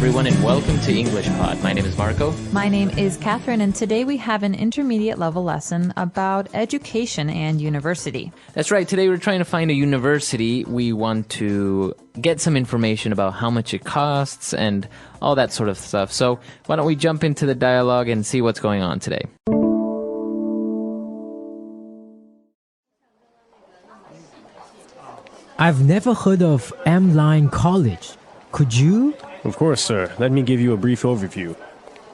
everyone, and welcome to EnglishPod. My name is Marco. My name is Catherine, and today we have an intermediate level lesson about education and university. That's right. Today we're trying to find a university. We want to get some information about how much it costs and all that sort of stuff. So why don't we jump into the dialogue and see what's going on today? I've never heard of Amline College. Could you? Of course, sir. Let me give you a brief overview.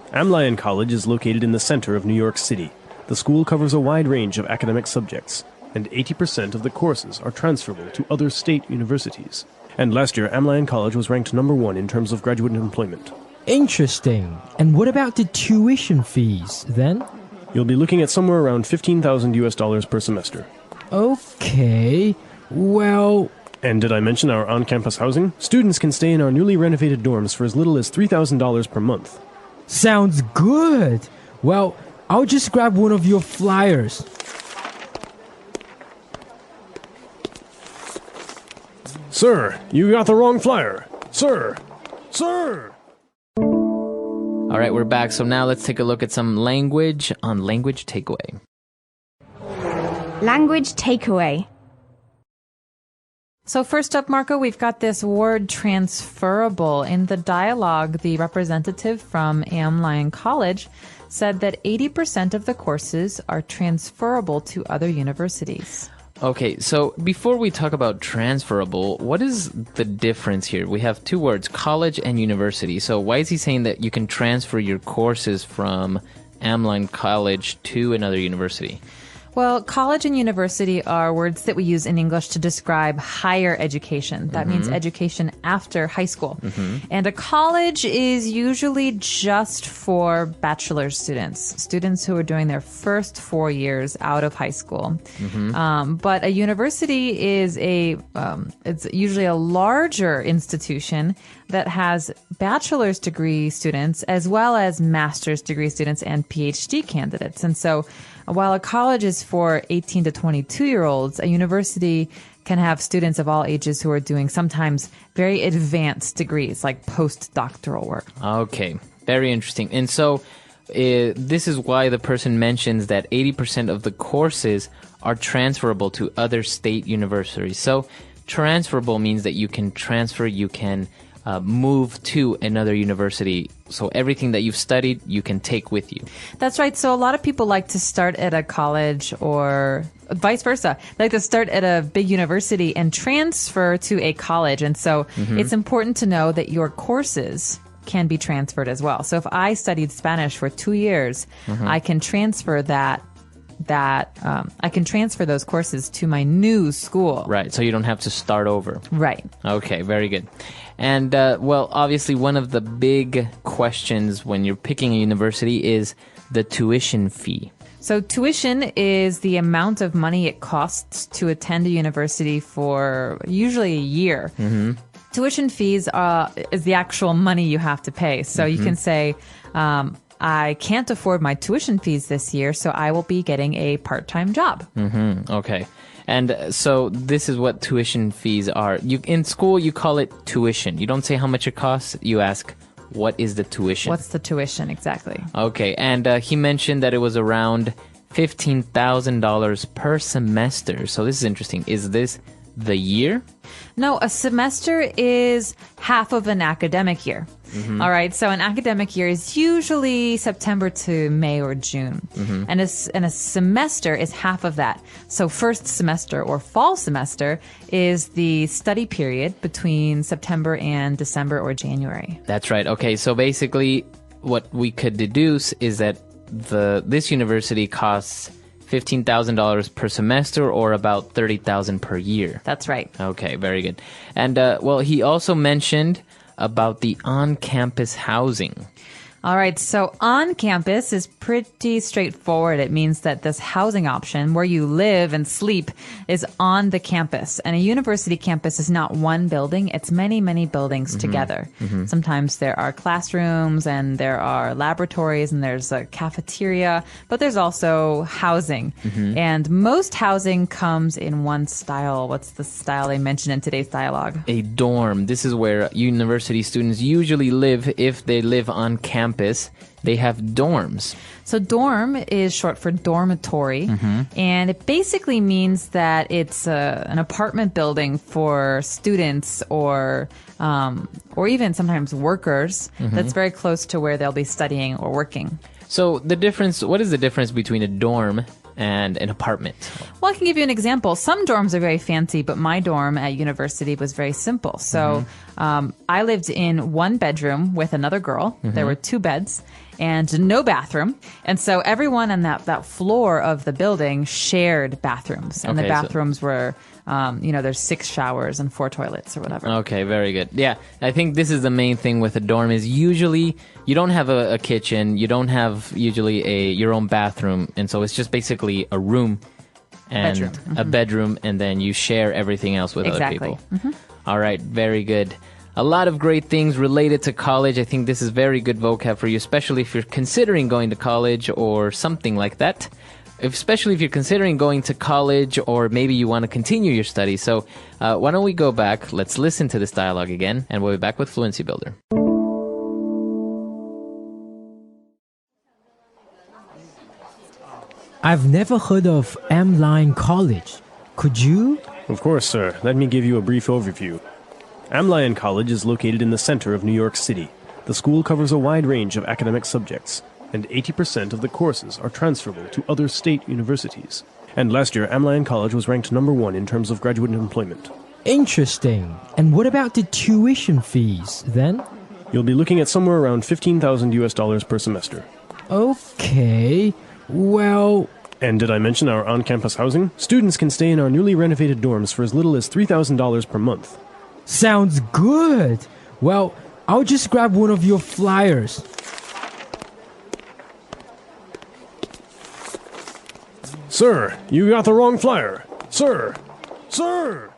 Amline College is located in the center of New York City. The school covers a wide range of academic subjects, and 80% of the courses are transferable to other state universities. And last year, Amline College was ranked number 1 in terms of graduate employment. Interesting. And what about the tuition fees, then? You'll be looking at somewhere around $15,000 per semester. Okay. Well... And did I mention our on-campus housing? Students can stay in our newly renovated dorms for as little as $3,000 per month. Sounds good. Well, I'll just grab one of your flyers. Sir, you got the wrong flyer. Sir! Sir! All right, we're back. So now let's take a look at some language on Language Takeaway. Language takeaway. So first up, Marco, we've got this word transferable. In the dialogue, the representative from Amline College said that 80% of the courses are transferable to other universities. Okay, so before we talk about transferable, what is the difference here? We have two words, college and university. So why is he saying that you can transfer your courses from Amline College to another university? Well, college and university are words that we use in English to describe higher education. That means education after high school. And a college is usually just for bachelor's students who are doing their first 4 years out of high school. But a university is it's usually a larger institution that has bachelor's degree students as well as master's degree students and PhD candidates. And so while a college is for 18 to 22-year-olds, a university can have students of all ages who are doing sometimes very advanced degrees, like postdoctoral work. Okay, very interesting. And so this is why the person mentions that 80% of the courses are transferable to other state universities. So transferable means that you can transfer, you can move to another university. So everything that you've studied, you can take with you. That's right. So a lot of people like to start at a college or vice versa. They like to start at a big university and transfer to a college. And so it's important to know that your courses can be transferred as well. So if I studied Spanish for 2 years, I can transfer I can transfer those courses to my new school. Right, so you don't have to start over. Right. Okay, very good. And, well, obviously one of the big questions when you're picking a university is the tuition fee. So tuition is the amount of money it costs to attend a university for usually a year. Tuition fees is the actual money you have to pay. So you can say, I can't afford my tuition fees this year, so I will be getting a part-time job. Okay. And so this is what tuition fees are. In school, you call it tuition. You don't say how much it costs. You ask, what is the tuition? What's the tuition, exactly? Okay. And he mentioned that it was around $15,000 per semester. So this is interesting. Is this the year? No, a semester is half of an academic year. All right. So an academic year is usually September to May or June. And a semester is half of that. So first semester or fall semester is the study period between September and December or January. That's right. Okay. So basically what we could deduce is that this university costs $15,000 per semester or about $30,000 per year. That's right. Okay, very good. And, well, he also mentioned about the on-campus housing. All right, so on campus is pretty straightforward. It means that this housing option where you live and sleep is on the campus. And a university campus is not one building, it's many, many buildings together. Sometimes there are classrooms and there are laboratories and there's a cafeteria, but there's also housing. And most housing comes in one style. What's the style they mentioned in today's dialogue? A dorm. This is where university students usually live if they live on campus. They have dorms. So dorm is short for dormitory, and it basically means that it's an apartment building for students or even sometimes workers that's very close to where they'll be studying or working. So what is the difference between a dorm and an apartment? Well, I can give you an example. Some dorms are very fancy, but my dorm at university was very simple. So I lived in one bedroom with another girl. There were 2 beds and no bathroom. And so everyone on that floor of the building shared bathrooms. And the bathrooms were, there's 6 showers and 4 toilets or whatever. Okay, very good. Yeah, I think this is the main thing with a dorm is usually you don't have a kitchen, you don't have usually your own bathroom, and so it's just basically a room and a bedroom, and then you share everything else with other people. All right, very good. A lot of great things related to college. I think this is very good vocab for you, especially if you're considering going to college or something like that. Especially if you're considering going to college or maybe you want to continue your studies. So why don't we go back? Let's listen to this dialogue again, and we'll be back with Fluency Builder. I've never heard of M-Line College. Could you? Of course, sir. Let me give you a brief overview. Am-Lyon College is located in the center of New York City. The school covers a wide range of academic subjects, and 80% of the courses are transferable to other state universities. And last year, Am-Lyon College was ranked number 1 in terms of graduate employment. Interesting. And what about the tuition fees, then? You'll be looking at somewhere around $15,000 per semester. Okay, well... And did I mention our on-campus housing? Students can stay in our newly renovated dorms for as little as $3,000 per month. Sounds good. Well, I'll just grab one of your flyers. Sir, you got the wrong flyer. Sir! Sir!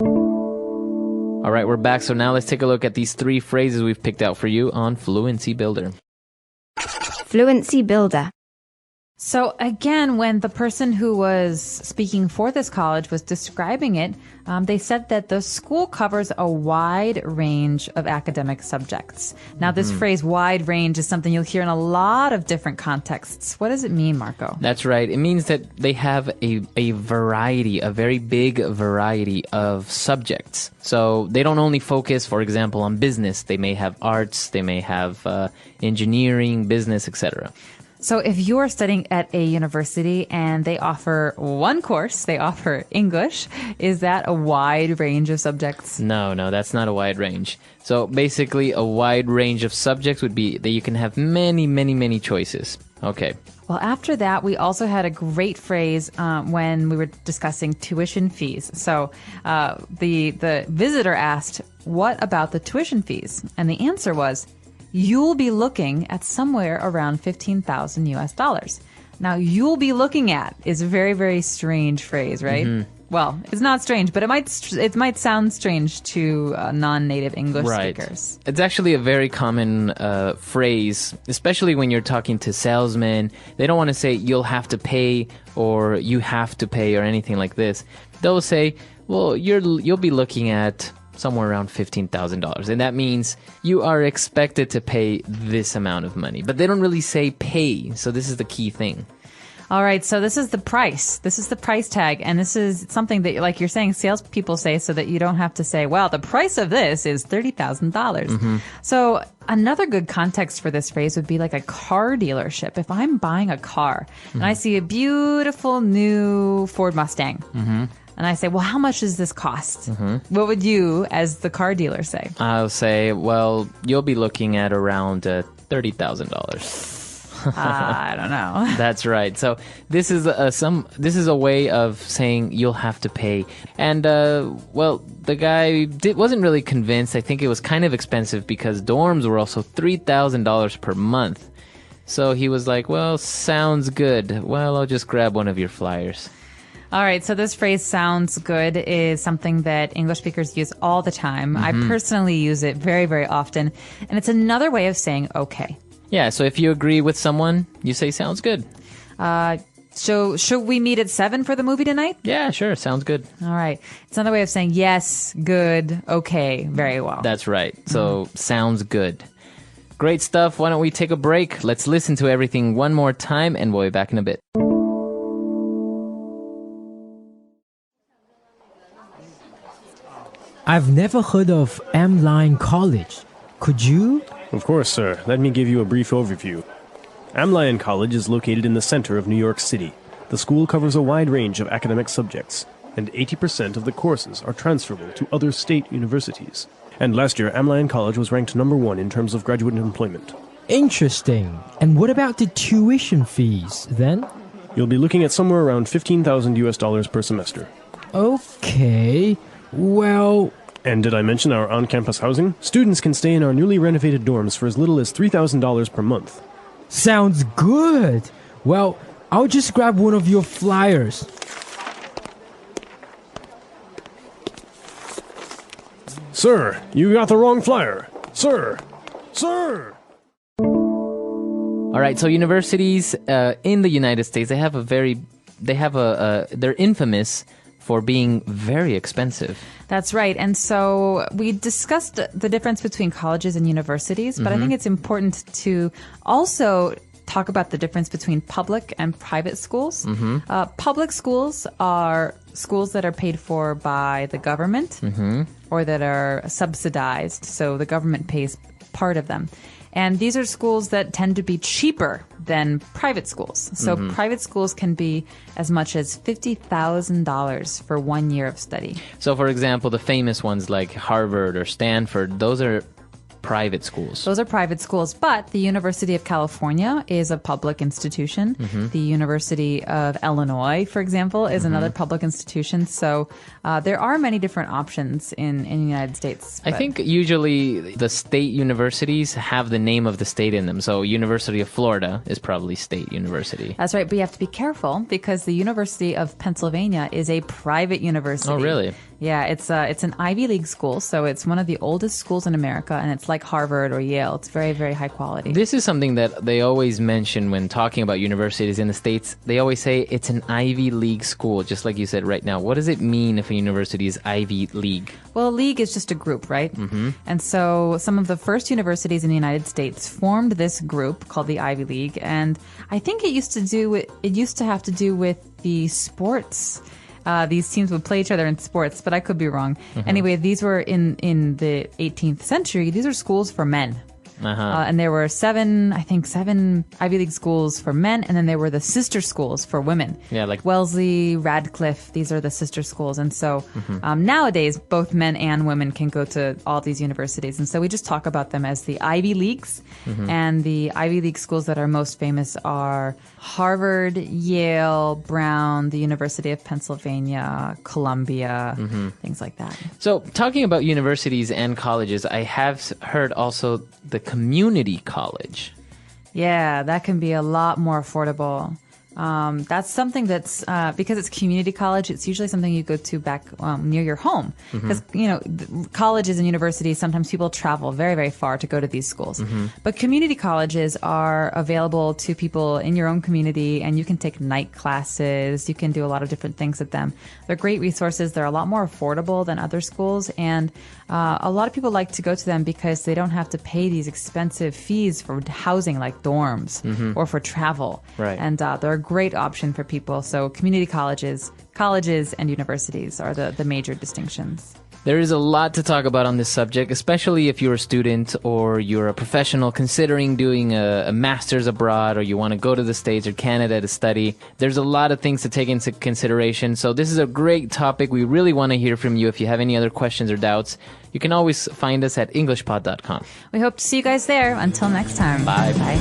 All right, we're back. So now let's take a look at these 3 phrases we've picked out for you on Fluency Builder. Fluency Builder. So again, when the person who was speaking for this college was describing it, they said that the school covers a wide range of academic subjects. Now, this phrase, wide range, is something you'll hear in a lot of different contexts. What does it mean, Marco? That's right. It means that they have a variety, a very big variety of subjects. So they don't only focus, for example, on business. They may have arts, they may have engineering, business, etc. So if you're studying at a university and they offer one course, they offer English, is that a wide range of subjects? No, that's not a wide range. So basically, a wide range of subjects would be that you can have many, many, many choices. Okay. Well, after that, we also had a great phrase when we were discussing tuition fees. So the visitor asked, what about the tuition fees? And the answer was, you'll be looking at somewhere around $15,000 US. Now, you'll be looking at is a very, very strange phrase, right? Well, it's not strange, but it might sound strange to non-native English speakers. It's actually a very common phrase, especially when you're talking to salesmen. They don't want to say you'll have to pay or you have to pay or anything like this. They'll say, well, you'll be looking at somewhere around $15,000. And that means you are expected to pay this amount of money. But they don't really say pay. So this is the key thing. All right. So this is the price. This is the price tag. And this is something that, like you're saying, salespeople say so that you don't have to say, well, the price of this is $30,000. So another good context for this phrase would be like a car dealership. If I'm buying a car and I see a beautiful new Ford Mustang, and I say, well, how much does this cost? What would you, as the car dealer, say? I'll say, well, you'll be looking at around $30,000. I don't know. That's right. So this is a way of saying you'll have to pay. And well, the guy wasn't really convinced. I think it was kind of expensive because dorms were also $3,000 per month. So he was like, well, sounds good. Well, I'll just grab one of your flyers. All right, so this phrase "sounds good" is something that English speakers use all the time. I personally use it very, very often, and it's another way of saying okay. Yeah, so if you agree with someone, you say sounds good. So should we meet at 7 for the movie tonight? Yeah, sure, sounds good. All right. It's another way of saying yes, good, okay, very well. That's right. So sounds good. Great stuff. Why don't we take a break? Let's listen to everything one more time, and we'll be back in a bit. I've never heard of Amline College. Could you? Of course, sir. Let me give you a brief overview. Amline College is located in the center of New York City. The school covers a wide range of academic subjects, and 80% of the courses are transferable to other state universities. And last year, Amline College was ranked number 1 in terms of graduate employment. Interesting. And what about the tuition fees then? You'll be looking at somewhere around $15,000 per semester. Okay. Well... And did I mention our on-campus housing? Students can stay in our newly renovated dorms for as little as $3,000 per month. Sounds good. Well, I'll just grab one of your flyers. Sir, you got the wrong flyer. Sir! Sir! All right, so universities in the United States, they're infamous for being very expensive. That's right. And so we discussed the difference between colleges and universities, but I think it's important to also talk about the difference between public and private schools. Public schools are schools that are paid for by the government or that are subsidized, so the government pays part of them. And these are schools that tend to be cheaper than private schools. So private schools can be as much as $50,000 for 1 year of study. So, for example, the famous ones like Harvard or Stanford, those are private schools. Those are private schools, but the University of California is a public institution. The University of Illinois, for example, is another public institution. So there are many different options in the United States. I think usually the state universities have the name of the state in them. So University of Florida is probably state university. That's right, but you have to be careful because the University of Pennsylvania is a private university. Oh, really? Yeah, it's an Ivy League school, so it's one of the oldest schools in America, and it's like Harvard or Yale. It's very, very high quality. This is something that they always mention when talking about universities in the States. They always say it's an Ivy League school, just like you said right now. What does it mean if a university is Ivy League? Well, a league is just a group, right? And so some of the first universities in the United States formed this group called the Ivy League, and I think it used to have to do with the sports. These teams would play each other in sports, but I could be wrong. Anyway, these were in the 18th century. These are schools for men. And there were seven Ivy League schools for men, and then there were the sister schools for women. Yeah, like Wellesley, Radcliffe, these are the sister schools. And so nowadays, both men and women can go to all these universities. And so we just talk about them as the Ivy Leagues. And the Ivy League schools that are most famous are Harvard, Yale, Brown, the University of Pennsylvania, Columbia, things like that. So talking about universities and colleges, I have heard also the community college. Yeah, that can be a lot more affordable. That's something that's because it's community college. It's usually something you go to back near your home because colleges and universities, sometimes people travel very, very far to go to these schools. But community colleges are available to people in your own community, and you can take night classes. You can do a lot of different things at them. They're great resources. They're a lot more affordable than other schools, and a lot of people like to go to them because they don't have to pay these expensive fees for housing like dorms or for travel. Right. And they're a great option for people. So community colleges and universities are the major distinctions. There is a lot to talk about on this subject, especially if you're a student or you're a professional considering doing a master's abroad, or you want to go to the States or Canada to study. There's a lot of things to take into consideration. So this is a great topic. We really want to hear from you. If you have any other questions or doubts, you can always find us at EnglishPod.com. We hope to see you guys there. Until next time. Bye. Bye.